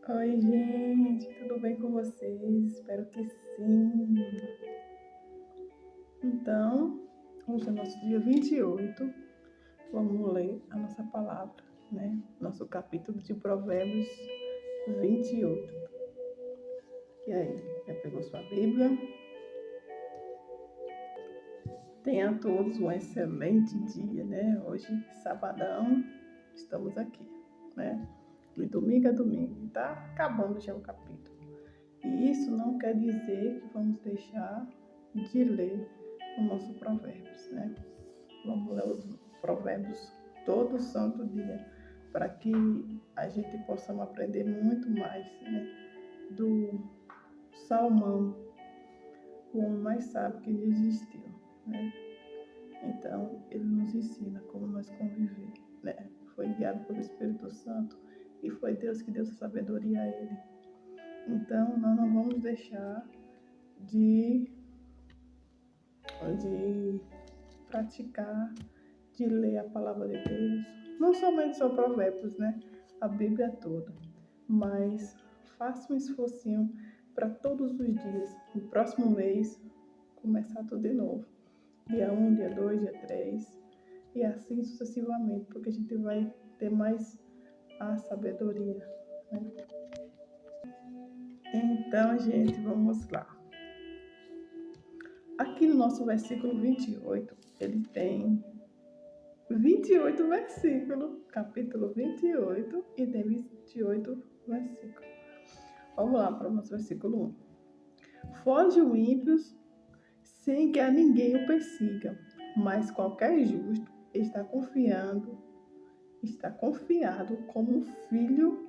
Oi, gente, tudo bem com vocês? Espero que sim. Então, hoje é nosso dia 28. Vamos ler a nossa palavra, né? Nosso capítulo de Provérbios 28. E aí, já pegou sua Bíblia? Tenha todos um excelente dia, né? Hoje, sabadão, estamos aqui, né? De domingo a domingo. Tá acabando já o capítulo. E isso não quer dizer que vamos deixar de ler o nosso Provérbios, né? Vamos ler os Provérbios todo santo dia, para que a gente possa aprender muito mais, né? Do Salomão, o homem mais sábio que já existiu, né? Então, ele nos ensina como nós conviver, né? Foi guiado pelo Espírito Santo e foi Deus que deu essa sabedoria a ele. Então, nós não vamos deixar de praticar, de ler a palavra de Deus. Não somente só provérbios, né? A Bíblia toda. Mas faça um esforcinho para todos os dias, no próximo mês, começar tudo de novo. Dia 1, dia 2, dia 3 e assim sucessivamente, porque a gente vai ter mais a sabedoria, né? Então, gente, vamos lá. Aqui no nosso versículo 28, ele tem 28 versículos, capítulo 28, e tem 28 versículos. Vamos lá para o nosso versículo 1. Foge o ímpio sem que a ninguém o persiga, mas qualquer justo está confiado como filho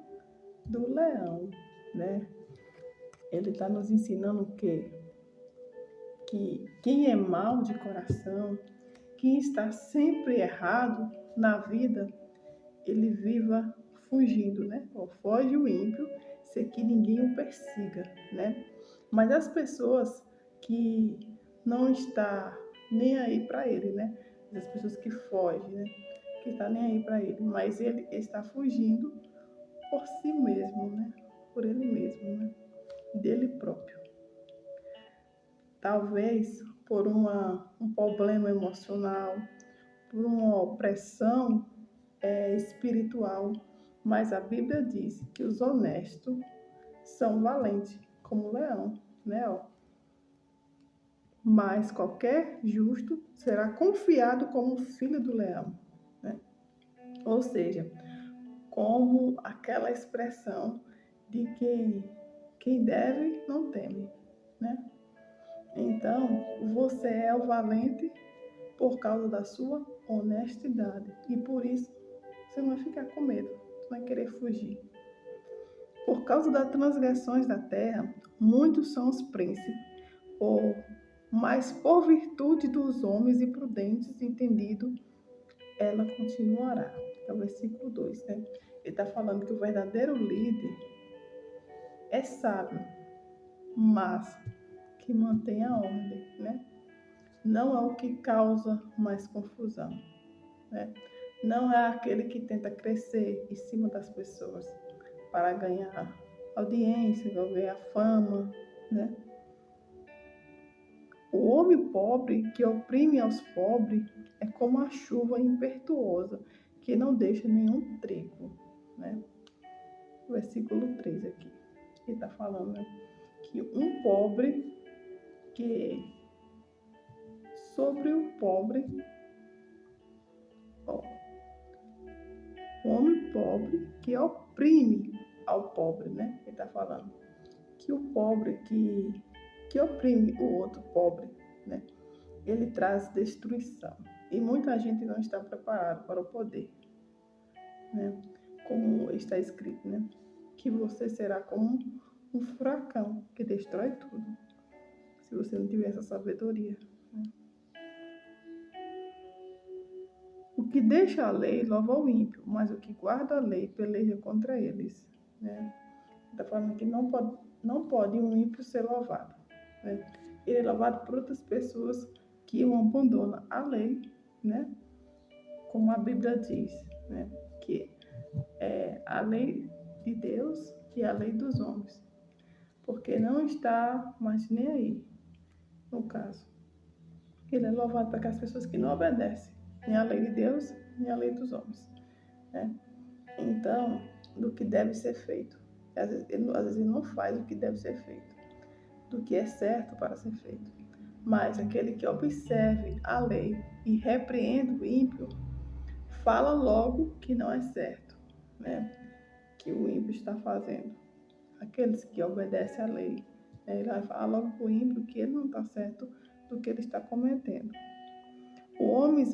do leão, né? Ele está nos ensinando o quê? Que quem é mau de coração, quem está sempre errado na vida, ele viva fugindo, né? Ou foge o ímpio, sem que ninguém o persiga, né? Mas as pessoas que não está nem aí para ele, né? As pessoas que fogem, né? Que está nem aí para ele, mas ele está fugindo por si mesmo, né? Por ele mesmo, né? Dele próprio. Talvez por um problema emocional, por uma opressão espiritual, mas a Bíblia diz que os honestos são valentes, como o leão, né? Mas qualquer justo será confiado como filho do leão, né? Ou seja, como aquela expressão de que quem deve não teme, né? Então, você é o valente por causa da sua honestidade e por isso você não vai ficar com medo, você vai querer fugir. Por causa das transgressões da terra, muitos são os príncipes, mas por virtude dos homens imprudentes entendido, ela continuará. É o versículo 2, né? Ele está falando que o verdadeiro líder é sábio, mas que mantém a ordem, né? Não é o que causa mais confusão, né? Não é aquele que tenta crescer em cima das pessoas para ganhar audiência, ganhar fama, né? O homem pobre que oprime aos pobres é como a chuva impetuosa que não deixa nenhum trigo, né? Versículo 3 aqui. Ele está falando, né? Que um pobre que sobre o pobre, ó, o homem pobre que oprime ao pobre, né? Ele está falando que o pobre que oprime o outro pobre, né? Ele traz destruição. E muita gente não está preparada para o poder, né? Como está escrito, né? Que você será como um furacão que destrói tudo, se você não tiver essa sabedoria, né? O que deixa a lei louva o ímpio, mas o que guarda a lei peleja contra eles, né? Está falando que não pode um ímpio ser louvado, né? Ele é louvado por outras pessoas que o abandonam a lei, né? Como a Bíblia diz, né? Que a lei de Deus que a lei dos homens, porque não está mais nem aí, no caso. Ele é louvado para aquelas pessoas que não obedecem nem a lei de Deus, nem a lei dos homens, né? Então, do que deve ser feito. Às vezes ele não faz o que deve ser feito, do que é certo para ser feito. Mas aquele que observe a lei e repreende o ímpio, fala logo que não é certo, né? Que o ímpio está fazendo. Aqueles que obedecem à lei, né? Ele vai falar logo para o ímpio que ele não está certo do que ele está cometendo. Homens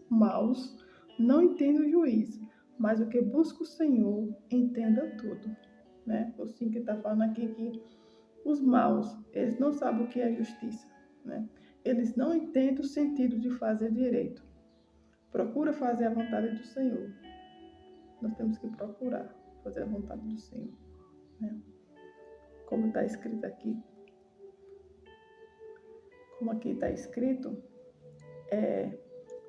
maus não entendem o juízo, mas o que busca o Senhor entenda tudo, né? O Sim que está falando aqui que os maus, eles não sabem o que é justiça, né? Eles não entendem o sentido de fazer direito. Procura fazer a vontade do Senhor. Nós temos que procurar fazer a vontade do Senhor, né? Como está escrito aqui, como aqui está escrito,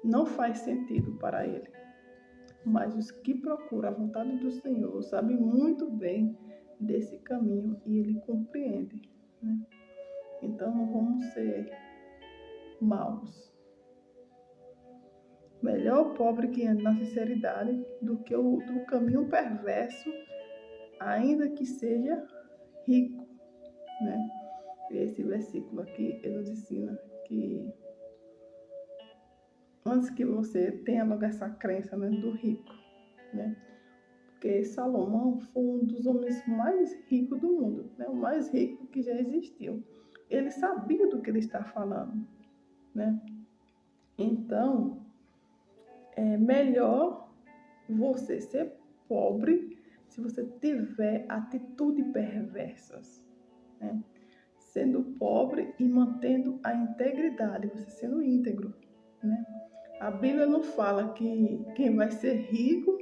não faz sentido para ele. Mas os que procuram a vontade do Senhor sabem muito bem desse caminho e ele compreende, né? Então não vamos ser maus. Melhor o pobre que anda na sinceridade do que o do caminho perverso, ainda que seja rico, né? Esse versículo aqui, ele nos ensina que antes que você tenha logo essa crença, né, do rico, né? Porque Salomão foi um dos homens mais ricos do mundo, né? O mais rico que já existiu. Ele sabia do que ele está falando, né? Então, é melhor você ser pobre se você tiver atitudes perversas, né? Sendo pobre e mantendo a integridade, você sendo íntegro, né? A Bíblia não fala que quem vai ser rico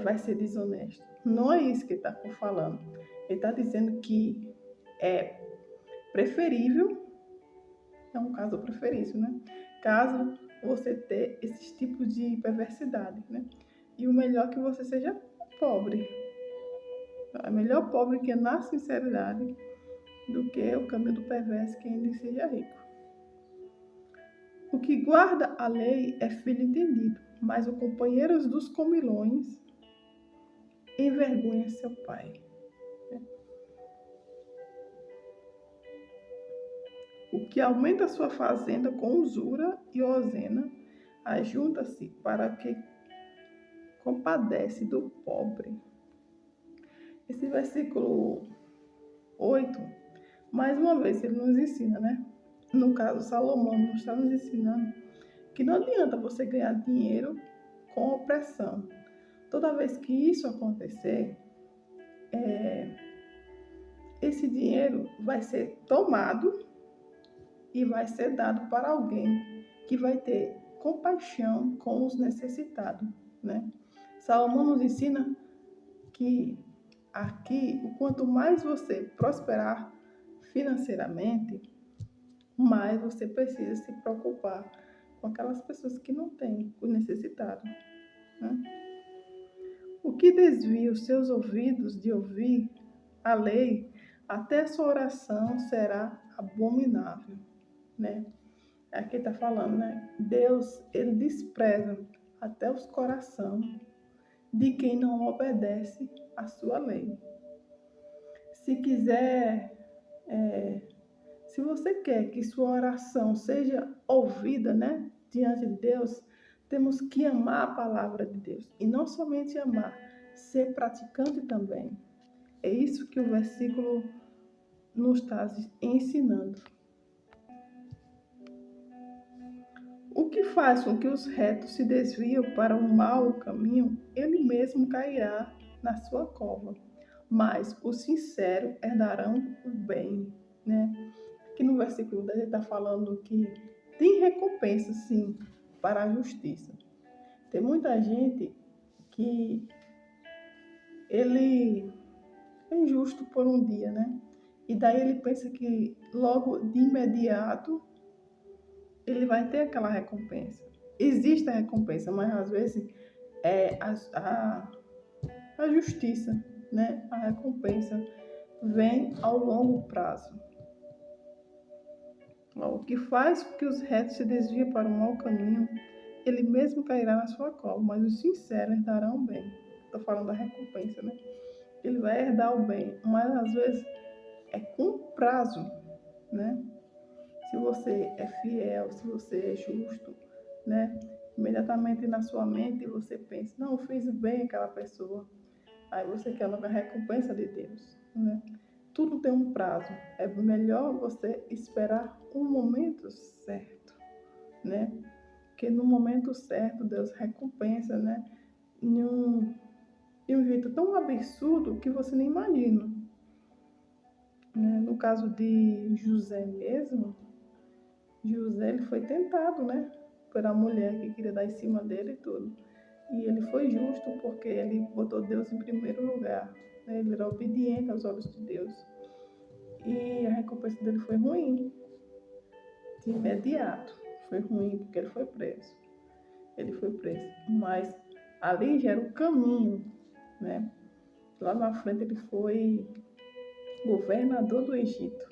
vai ser desonesto. Não é isso que ele está falando. Ele está dizendo que é preferível, é um caso preferível, né? Caso você ter esses tipos de perversidade, né? E o melhor é que você seja pobre. É melhor pobre que na sinceridade do que o caminho do perverso que ainda seja rico. O que guarda a lei é filho entendido, mas o companheiro dos comilões envergonha seu pai. O que aumenta sua fazenda com usura e ozena, ajunta-se para que compadece do pobre. Esse versículo 8, mais uma vez, ele nos ensina, né? No caso, Salomão está nos ensinando que não adianta você ganhar dinheiro com opressão. Toda vez que isso acontecer, esse dinheiro vai ser tomado e vai ser dado para alguém que vai ter compaixão com os necessitados, né? Salomão nos ensina que aqui, o quanto mais você prosperar financeiramente, mais você precisa se preocupar com aquelas pessoas que não têm, os necessitados, né? O que desvia os seus ouvidos de ouvir a lei, até a sua oração será abominável, né? Aqui está falando, né? Deus, ele despreza até os corações de quem não obedece à sua lei. Se quiser, se você quer que sua oração seja ouvida, né, diante de Deus, temos que amar a palavra de Deus. E não somente amar, ser praticante também. É isso que o versículo nos está ensinando. O que faz com que os retos se desviam para um mau caminho, ele mesmo cairá na sua cova. Mas os sinceros herdarão o bem, né? Aqui no versículo 10 ele está falando que tem recompensa, sim, para a justiça. Tem muita gente que ele é injusto por um dia, né? E daí ele pensa que logo de imediato ele vai ter aquela recompensa. Existe a recompensa, mas às vezes a justiça, né? A recompensa vem ao longo prazo. O que faz com que os retos se desviem para um mau caminho, ele mesmo cairá na sua cova, mas os sinceros herdarão o bem. Estou falando da recompensa, né? Ele vai herdar o bem, mas às vezes é com prazo, né? Se você é fiel, se você é justo, né? Imediatamente na sua mente você pensa, não, eu fiz bem aquela pessoa. Aí você quer a recompensa de Deus, né? Tudo tem um prazo. É melhor você esperar um momento certo, né? Porque no momento certo Deus recompensa, né? De um jeito tão absurdo que você nem imagina. Né? No caso de José mesmo, José ele foi tentado, né? Pela mulher que queria dar em cima dele e tudo. E ele foi justo porque ele botou Deus em primeiro lugar. Né? Ele era obediente aos olhos de Deus. E a recompensa dele foi ruim. De imediato. Foi ruim porque ele foi preso. Ele foi preso. Mas ali já era o caminho, né? Lá na frente ele foi governador do Egito.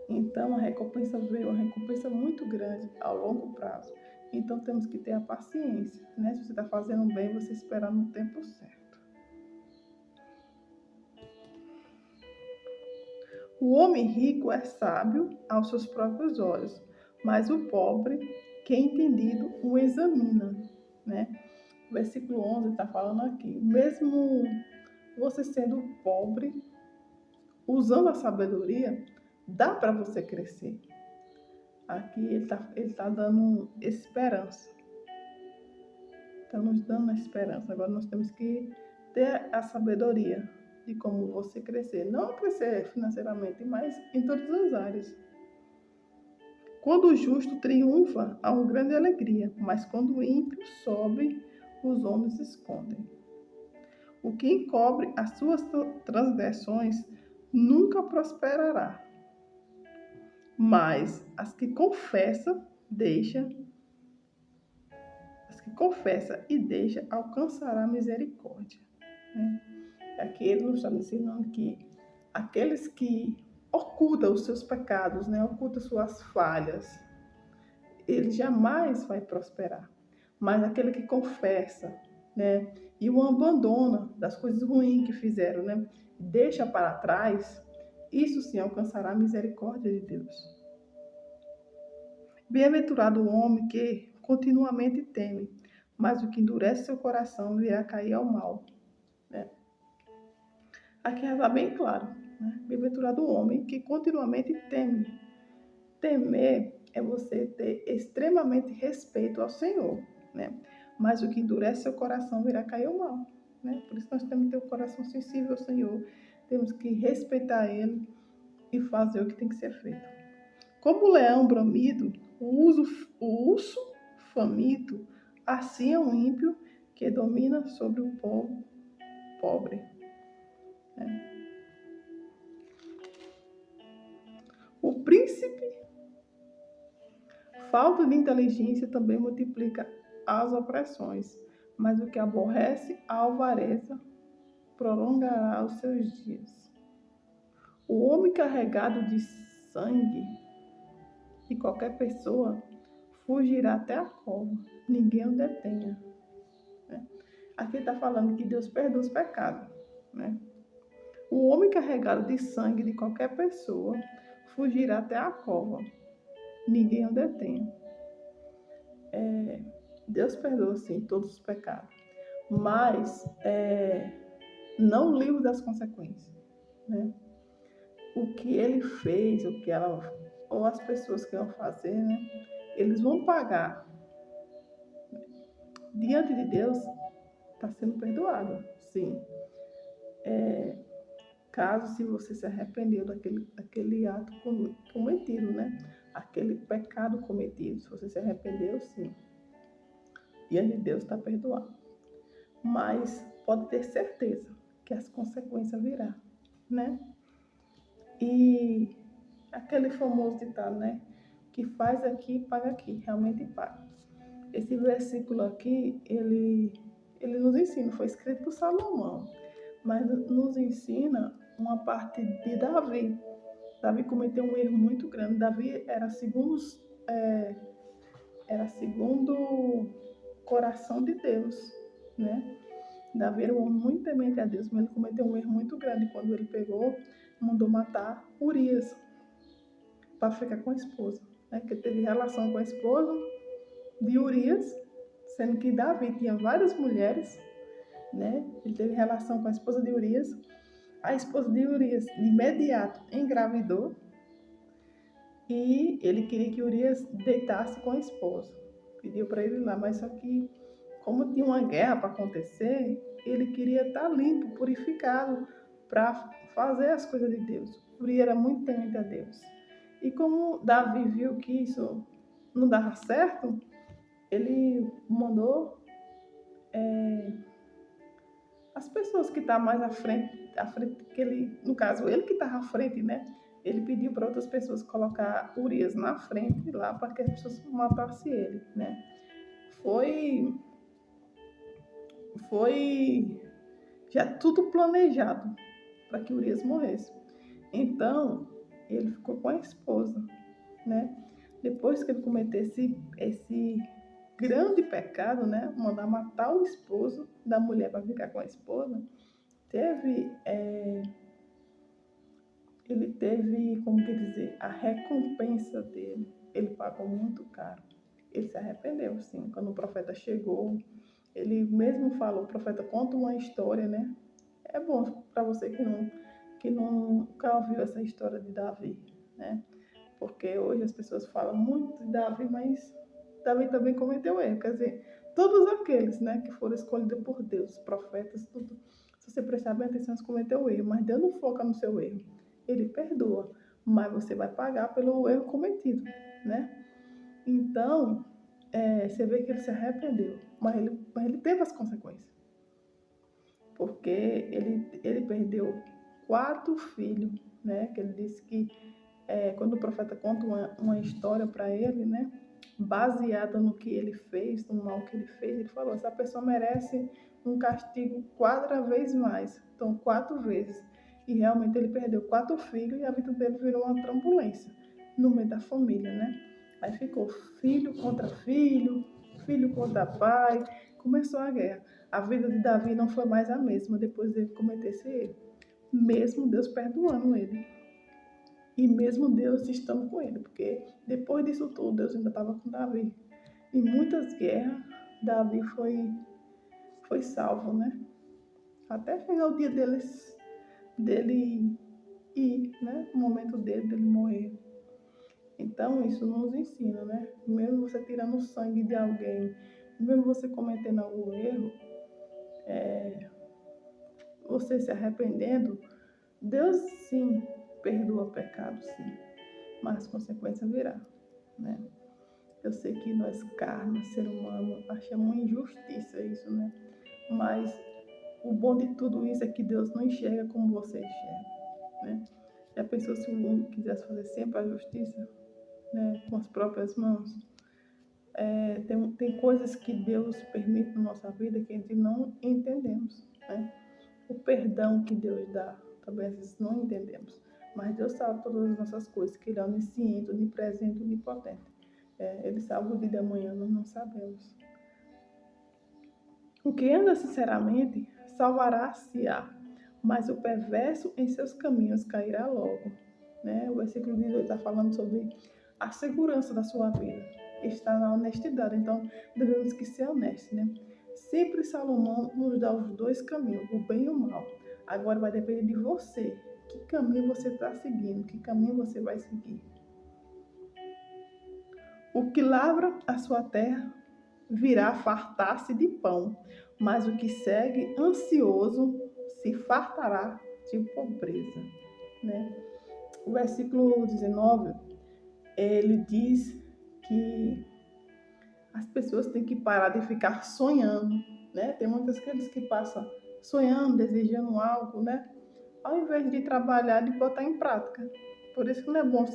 Então a recompensa veio, uma recompensa muito grande ao longo prazo. Então temos que ter a paciência, né? Se você está fazendo bem, você esperar no tempo certo. O homem rico é sábio aos seus próprios olhos, mas o pobre, que é entendido, o examina, né? O versículo 11 está falando aqui, mesmo você sendo pobre, usando a sabedoria, dá para você crescer. Aqui ele tá dando esperança. Está nos dando a esperança. Agora nós temos que ter a sabedoria de como você crescer. Não crescer financeiramente, mas em todas as áreas. Quando o justo triunfa, há uma grande alegria, mas quando o ímpio sobe, os homens escondem. O que encobre as suas transgressões nunca prosperará, mas as que confessa e deixa alcançará misericórdia. Né? Aqui ele nos está ensinando que aqueles que ocultam os seus pecados, né, ocultam suas falhas, ele jamais vai prosperar. Mas aquele que confessa, né, e o abandona das coisas ruins que fizeram, né, deixa para trás, isso sim alcançará a misericórdia de Deus. Bem-aventurado o homem que continuamente teme, mas o que endurece seu coração virá cair ao mal. Né? Aqui está bem claro. Né? Bem-aventurado o homem que continuamente teme. Temer é você ter extremamente respeito ao Senhor, né? Mas o que endurece seu coração virá cair ao mal, né? Por isso nós temos que ter o coração sensível ao Senhor, temos que respeitar Ele e fazer o que tem que ser feito. Como o leão bramido, o urso faminto, assim é um ímpio que domina sobre o povo pobre. Né? O príncipe, falta de inteligência também multiplica as opressões, mas o que aborrece a avareza prolongará os seus dias. O homem carregado de sangue de qualquer pessoa fugirá até a cova, ninguém o detenha. Né? Aqui está falando que Deus perdoa os pecados. Né? O homem carregado de sangue de qualquer pessoa fugirá até a cova, ninguém o detenha. Deus perdoa, sim, todos os pecados, mas não livre das consequências. Né? O que ele fez, o que ela, ou as pessoas que vão fazer, né? Eles vão pagar. Diante de Deus, está sendo perdoado, sim. Caso se você se arrependeu daquele ato cometido, né? Aquele pecado cometido, se você se arrependeu, sim. Diante de Deus está perdoado. Mas pode ter certeza que as consequências virão, né? E aquele famoso ditado, né? Que faz aqui, paga aqui, realmente paga. Esse versículo aqui, ele ele nos ensina, foi escrito por Salomão, mas nos ensina uma parte de Davi. Davi cometeu um erro muito grande. Davi era segundo o coração de Deus, né? Davi era um homem muito temente a Deus, mas ele cometeu um erro muito grande quando ele mandou matar Urias para ficar com a esposa, né? Que teve relação com a esposa de Urias, sendo que Davi tinha várias mulheres, né? Ele teve relação com a esposa de Urias. A esposa de Urias, de imediato, engravidou e ele queria que Urias deitasse com a esposa. Pediu para ele ir lá, mas só que, como tinha uma guerra para acontecer, ele queria estar limpo, purificado, para fazer as coisas de Deus. Urias era muito temente a Deus. E como Davi viu que isso não dava certo, ele mandou as pessoas que estavam mais à frente que ele, no caso, ele que estava à frente, né? Ele pediu para outras pessoas colocar Urias na frente lá para que as pessoas matassem ele, né? Foi já tudo planejado para que Urias morresse. Então, ele ficou com a esposa, né? Depois que ele cometeu esse grande pecado, né? Mandar matar o esposo da mulher para ficar com a esposa, ele teve, como que dizer, a recompensa dele. Ele pagou muito caro. Ele se arrependeu, sim. Quando o profeta chegou, ele mesmo falou, o profeta conta uma história, né? É bom para você que nunca ouviu essa história de Davi, né? Porque hoje as pessoas falam muito de Davi, mas Davi também cometeu erro. Quer dizer, todos aqueles, né, que foram escolhidos por Deus, profetas, tudo, se você prestar bem atenção, eles cometeu erro, mas Deus não foca no seu erro. Ele perdoa, mas você vai pagar pelo erro cometido, né? Então, você vê que ele se arrependeu, mas ele teve as consequências. Porque ele perdeu 4 filhos, né? Que ele disse que quando o profeta conta uma história para ele, né, baseada no que ele fez, no mal que ele fez, ele falou: essa pessoa merece um castigo 4 vezes mais, então 4 vezes. E realmente ele perdeu 4 filhos e a vida dele virou uma turbulência no meio da família, né? Aí ficou filho contra filho, filho contra pai, começou a guerra. A vida de Davi não foi mais a mesma depois dele cometer esse erro, mesmo Deus perdoando ele. E mesmo Deus estando com ele, porque depois disso tudo, Deus ainda estava com Davi. Em muitas guerras, Davi foi salvo, né? Até chegar o dia dele ir, né? O momento dele morrer. Então, isso nos ensina, né? Mesmo você tirando o sangue de alguém, mesmo você cometendo algum erro, você se arrependendo, Deus sim perdoa pecado, sim, mas as consequências virá, né? Eu sei que nós, carne, ser humano, achamos uma injustiça isso, né? Mas o bom de tudo isso é que Deus não enxerga como você enxerga, né? Já pensou se o mundo quisesse fazer sempre a justiça, né? Com as próprias mãos? Tem coisas que Deus permite na nossa vida que a gente não entendemos, né? O perdão que Deus dá, também às vezes não entendemos. Mas Deus sabe todas as nossas coisas, que Ele é onisciente, onipresente, onipotente. Ele sabe o dia de amanhã, nós não sabemos. O que anda sinceramente salvará-se-á, mas o perverso em seus caminhos cairá logo. Né? O versículo 18 está falando sobre a segurança da sua vida. Está na honestidade, então devemos que ser honestos. Né? Sempre Salomão nos dá os 2 caminhos, o bem e o mal. Agora vai depender de você. Que caminho você está seguindo? Que caminho você vai seguir? O que lavra a sua terra virá fartar-se de pão, mas o que segue ansioso se fartará de pobreza. Né? O versículo 19, ele diz que as pessoas têm que parar de ficar sonhando, né? Tem muitas aqueles que passam sonhando, desejando algo, né? Ao invés de trabalhar, de botar em prática. Por isso que não é bom,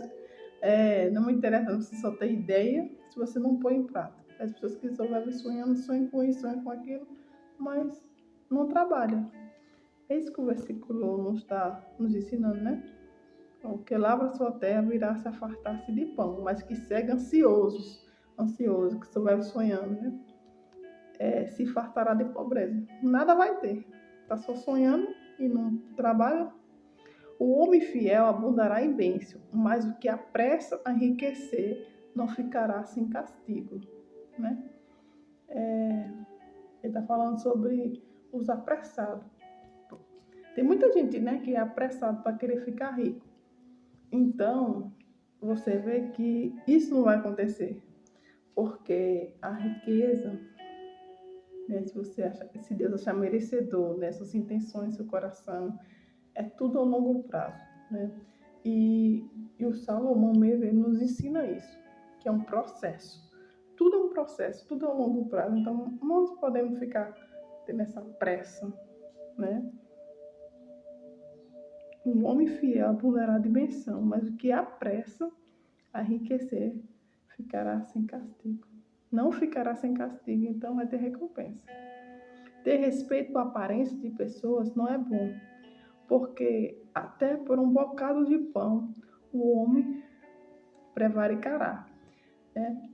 não me interessa você só ter ideia se você não põe em prática. As pessoas que só vivem sonhando, sonham com isso, sonham com aquilo, mas não trabalha. É isso que o versículo nos está nos ensinando, né? O que lavra sua terra virá se fartar-se de pão, mas que segue ansioso, que só vai sonhando, né? Se fartará de pobreza. Nada vai ter. Está só sonhando e não trabalha. O homem fiel abundará em bênção, mas o que apressa a enriquecer não ficará sem castigo, né? Ele está falando sobre os apressados. Tem muita gente, né, que é apressado para querer ficar rico. Então, você vê que isso não vai acontecer, porque a riqueza, né, se Deus achar merecedor, né, suas intenções, seu coração, é tudo a longo prazo, né? E o Salomão mesmo ele nos ensina isso, que é um processo. Tudo é um processo, tudo é a longo prazo. Então, não podemos ficar tendo essa pressa, né? Um homem fiel abundará de benção, mas o que apressa a enriquecer ficará sem castigo. Não ficará sem castigo, então vai ter recompensa. Ter respeito à aparência de pessoas não é bom, porque até por um bocado de pão o homem prevaricará. Né?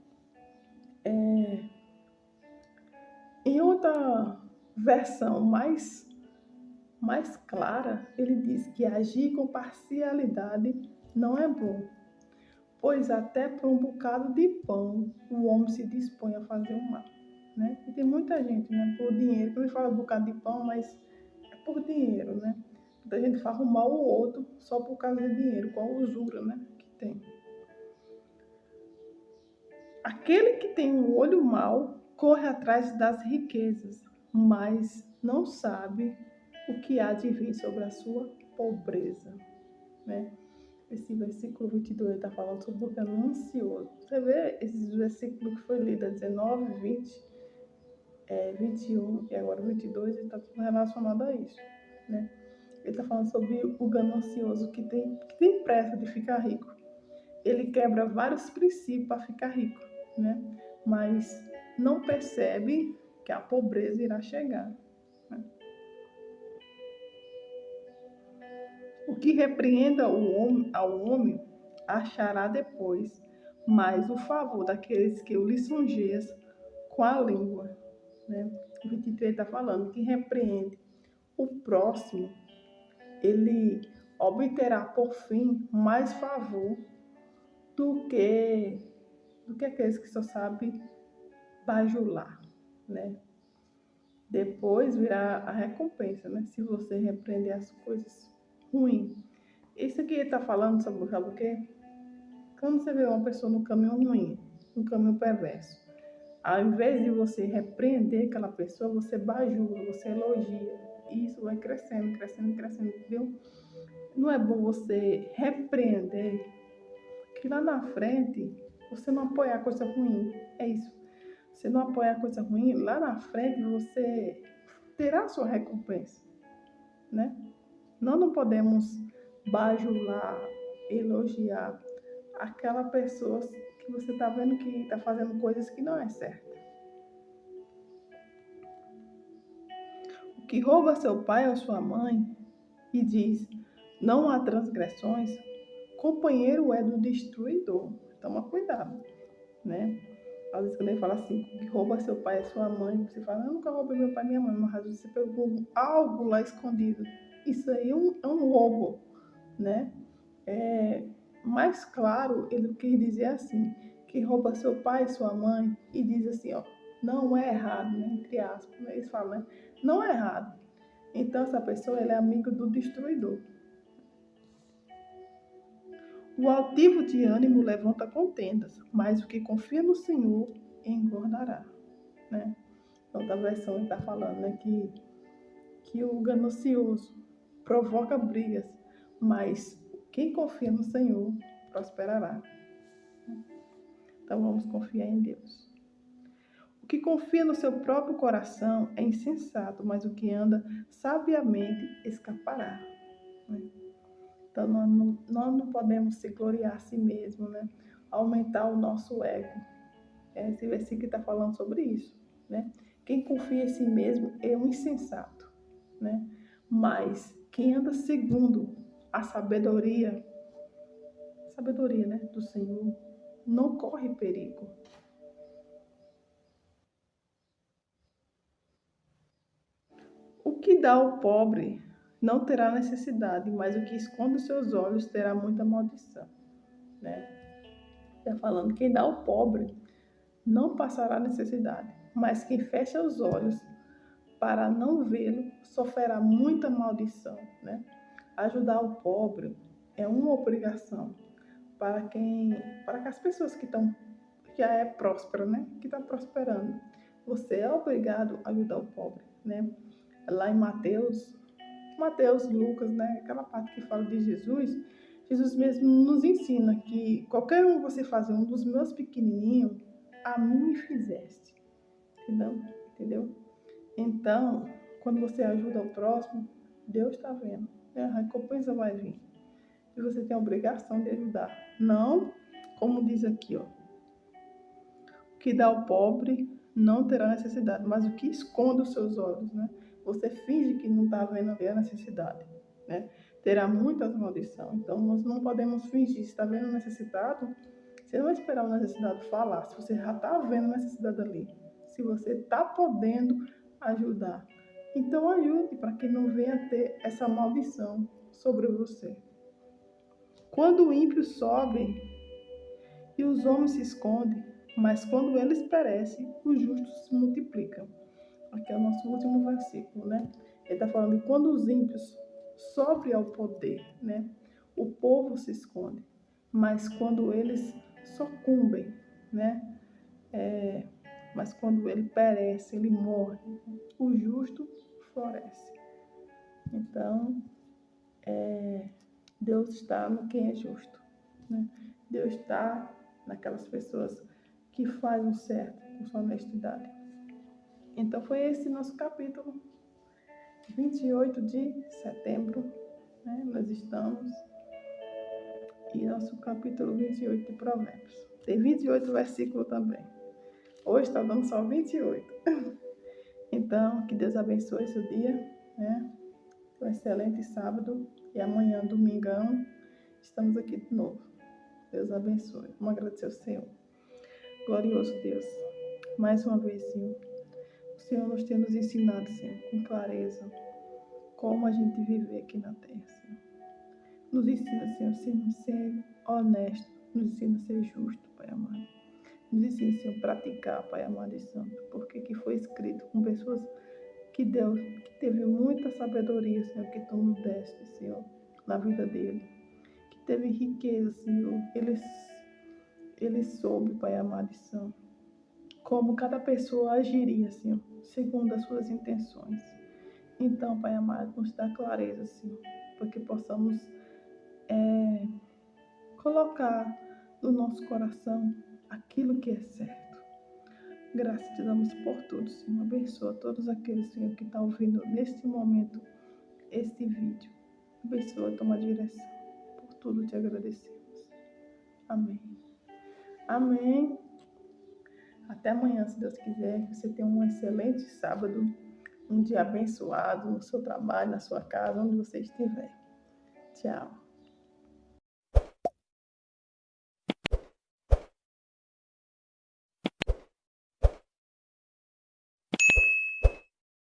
Em outra versão mais clara, ele diz que agir com parcialidade não é bom, pois até por um bocado de pão o homem se dispõe a fazer o mal. Né? E tem muita gente, né, por dinheiro, quando ele fala um bocado de pão, mas é por dinheiro, né? Muita gente faz o mal ao outro só por causa de dinheiro, com a usura, né, que tem. Aquele que tem um olho mau corre atrás das riquezas, mas não sabe o que há de vir sobre a sua pobreza, né? Esse versículo 22 está falando sobre o ganancioso. Você vê esses versículos que foi lido, 19, 20, 21 e agora 22, ele está tudo relacionado a isso, né? Ele está falando sobre o ganancioso que tem pressa de ficar rico. Ele quebra vários princípios para ficar rico, né? Mas não percebe que a pobreza irá chegar. Né? O que repreenda ao homem achará depois, mas o favor daqueles que o lisonjeiam com a língua. Né? O 23 está falando que repreende o próximo, ele obterá por fim mais favor do que aqueles que só sabem bajular, né? Depois virá a recompensa, né? Se você repreender as coisas ruins. Isso aqui está falando sobre, sabe o quê? Quando você vê uma pessoa no caminho ruim, no caminho perverso, ao invés de você repreender aquela pessoa, você bajula, você elogia. E isso vai crescendo, crescendo, crescendo, entendeu? Não é bom você repreender, que lá na frente você não apoiar coisa ruim. É isso. Você não apoiar coisa ruim, lá na frente você terá a sua recompensa, né? Nós não podemos bajular, elogiar aquela pessoa que você está vendo que está fazendo coisas que não é certo. O que rouba seu pai ou sua mãe e diz, não há transgressões, companheiro é do destruidor. Toma cuidado, né? Às vezes quando ele fala assim, que rouba seu pai e sua mãe, você fala, eu nunca roubei meu pai e minha mãe, mas às vezes você pegou algo lá escondido. Isso aí é um roubo, né? Mais claro, ele quis dizer assim, que rouba seu pai e sua mãe e diz assim, ó, não é errado, né? Entre aspas, né? Eles falam, né? Não é errado. Então essa pessoa, ela é amigo do destruidor. O altivo de ânimo levanta contendas, mas o que confia no Senhor engordará, né? Outra versão está falando, né, que o ganancioso provoca brigas, mas quem confia no Senhor prosperará. Então vamos confiar em Deus. O que confia no seu próprio coração é insensato, mas o que anda sabiamente escapará. Né? Então nós não podemos se gloriar a si mesmo, né? Aumentar o nosso ego. Esse versículo está falando sobre isso, né? Quem confia em si mesmo é um insensato, né? Mas quem anda segundo a sabedoria, né, do Senhor, não corre perigo. O que dá ao pobre não terá necessidade, mas o que esconde os seus olhos terá muita maldição, né? Está falando, quem dá ao pobre não passará necessidade, mas quem fecha os olhos para não vê-lo sofrerá muita maldição, né? Ajudar o pobre é uma obrigação para que as pessoas que estão que é próspera, né? Que está prosperando. Você é obrigado a ajudar o pobre, né? Lá em Mateus, Lucas, né? Aquela parte que fala de Jesus, Jesus mesmo nos ensina que qualquer um que você fazer um dos meus pequenininhos, a mim me fizeste, entendeu? Então, quando você ajuda o próximo, Deus está vendo, né? A recompensa vai vir. E você tem a obrigação de ajudar. Não, como diz aqui, ó, o que dá ao pobre não terá necessidade, mas o que esconde os seus olhos, né? Você finge que não está vendo ali a necessidade, né? Terá muitas maldições. Então, nós não podemos fingir. Se está vendo necessitado, você não vai esperar o necessitado falar. Se você já está vendo a necessidade ali, se você está podendo ajudar, então ajude para que não venha ter essa maldição sobre você. Quando o ímpio sobe e os homens se escondem, mas quando eles perecem, os justos se multiplicam. Aqui é o nosso último versículo, né? Ele está falando que quando os ímpios sobem ao poder, né? O povo se esconde, mas quando eles sucumbem, né? Mas quando ele perece, ele morre, o justo floresce. Então, Deus está no quem é justo, né? Deus está naquelas pessoas que fazem o certo com sua honestidade. Então foi esse nosso capítulo 28 de setembro, né? Nós estamos em nosso capítulo 28 de Provérbios. Tem 28 versículos também. Hoje está dando só 28. Então, que Deus abençoe seu dia, né? Um excelente sábado e amanhã, domingão, estamos aqui de novo. Deus abençoe. Vamos agradecer ao Senhor. Glorioso Deus, mais uma vez, Senhor, o Senhor nos tem nos ensinado, Senhor, com clareza, como a gente viver aqui na terra, Senhor. Nos ensina, Senhor, a ser honesto, nos ensina a ser justo, Pai amado. Nos ensina, Senhor, a praticar, Pai amado e santo, porque que foi escrito com pessoas que teve muita sabedoria, Senhor, que tu nos deste, Senhor, na vida dele, que teve riqueza, Senhor, ele soube, Pai amado e santo, como cada pessoa agiria, Senhor, segundo as suas intenções. Então, Pai amado, nos dá clareza, Senhor, para que possamos colocar no nosso coração aquilo que é certo. Graças te damos por tudo, Senhor. Abençoa todos aqueles, Senhor, que estão ouvindo neste momento este vídeo. Abençoa, toma a direção. Por tudo te agradecemos. Amém. Amém. Até amanhã, se Deus quiser. Que você tenha um excelente sábado. Um dia abençoado no seu trabalho, na sua casa, onde você estiver. Tchau.